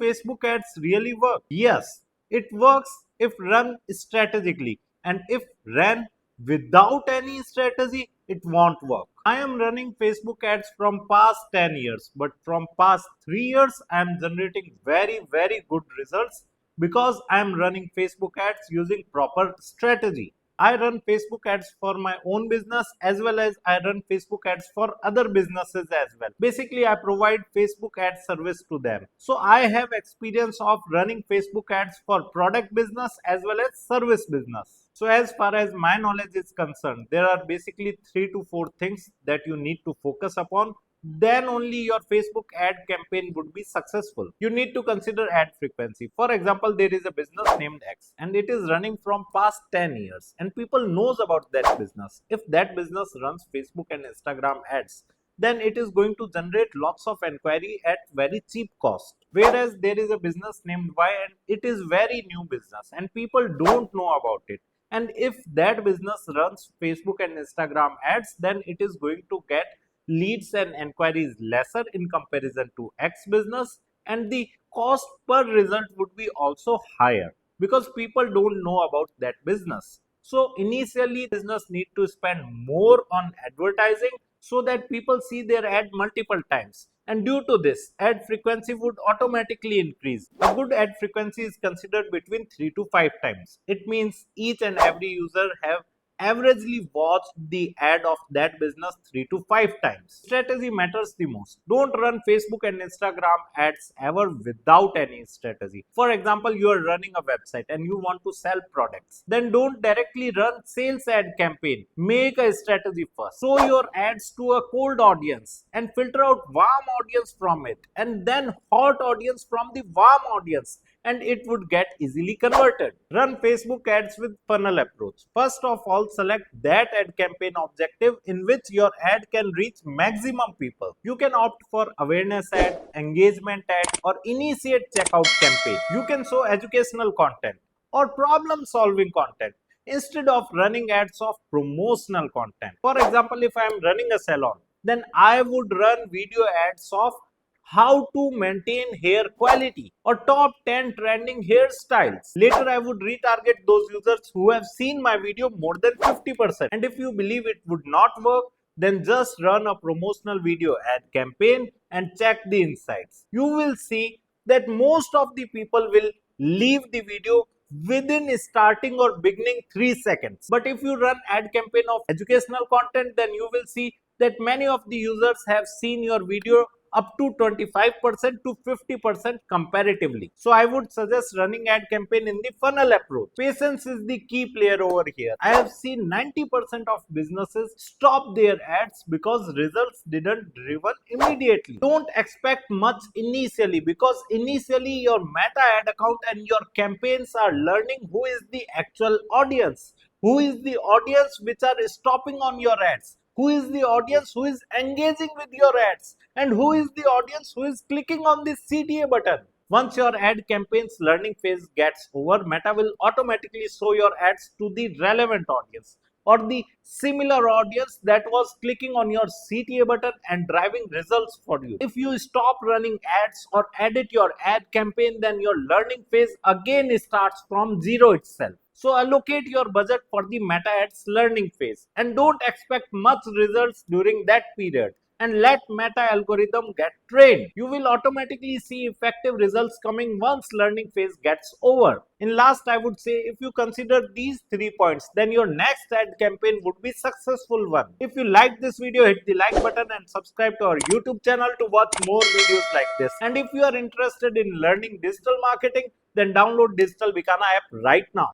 Facebook ads really work? Yes, it works if run strategically, and if run without any strategy, it won't work. I am running Facebook ads from past 10 years, but from past 3 years I am generating very good results because I am running Facebook ads using proper strategy. I run Facebook ads for my own business as well as I run Facebook ads for other businesses as well. Basically, I provide Facebook ad service to them. So I have experience of running Facebook ads for product business as well as service business. So as far as my knowledge is concerned, there are basically 3 to 4 things that you need to focus upon, then only your Facebook ad campaign would be successful. You need to consider ad frequency. For example, there is a business named X and it is running from past 10 years and people knows about that business. If that business runs Facebook and Instagram ads, then it is going to generate lots of enquiry at very cheap cost. Whereas there is a business named Y and it is very new business and people don't know about it. And if that business runs Facebook and Instagram ads, then it is going to get leads and enquiries lesser in comparison to X business, and the cost per result would be also higher because people don't know about that business. So initially business need to spend more on advertising so that people see their ad multiple times, and due to this ad frequency would automatically increase. A good ad frequency is considered between 3 to 5 times. It means each and every user have averagely watch the ad of that business 3 to 5 times. Strategy matters the most. Don't run Facebook and Instagram ads ever without any strategy. For example, you are running a website and you want to sell products. Then don't directly run sales ad campaign. Make a strategy first. Show your ads to a cold audience and filter out warm audience from it, and then hot audience from the warm audience, and it would get easily converted. Run Facebook ads with funnel approach. First of all, select that ad campaign objective in which your ad can reach maximum people. You can opt for awareness ad, engagement ad, or initiate checkout campaign. You can show educational content or problem solving content instead of running ads of promotional content. For example, if I am running a salon, then I would run video ads of how to maintain hair quality or top 10 trending hairstyles. Later, I would retarget those users who have seen my video more than 50%. And if you believe it would not work, then just run a promotional video ad campaign and check the insights. You will see that most of the people will leave the video within starting or beginning 3 seconds. But if you run ad campaign of educational content, then you will see that many of the users have seen your video up to 25% to 50% comparatively. So I would suggest running ad campaign in the funnel approach. Patience is the key player over here. I have seen 90% of businesses stop their ads because results didn't driven immediately. Don't expect much initially because initially your meta ad account and your campaigns are learning who is the actual audience, who is the audience which are stopping on your ads, who is the audience who is engaging with your ads, and who is the audience who is clicking on this CTA button. Once your ad campaign's learning phase gets over, Meta will automatically show your ads to the relevant audience or the similar audience that was clicking on your CTA button and driving results for you. If you stop running ads or edit your ad campaign, then your learning phase again starts from zero itself. So allocate your budget for the meta ads learning phase and don't expect much results during that period, and let meta algorithm get trained. You will automatically see effective results coming once learning phase gets over. In last, I would say if you consider these 3 points, then your next ad campaign would be successful one. If you like this video, hit the like button and subscribe to our YouTube channel to watch more videos like this. And if you are interested in learning digital marketing, then download Digital Bikana app right now.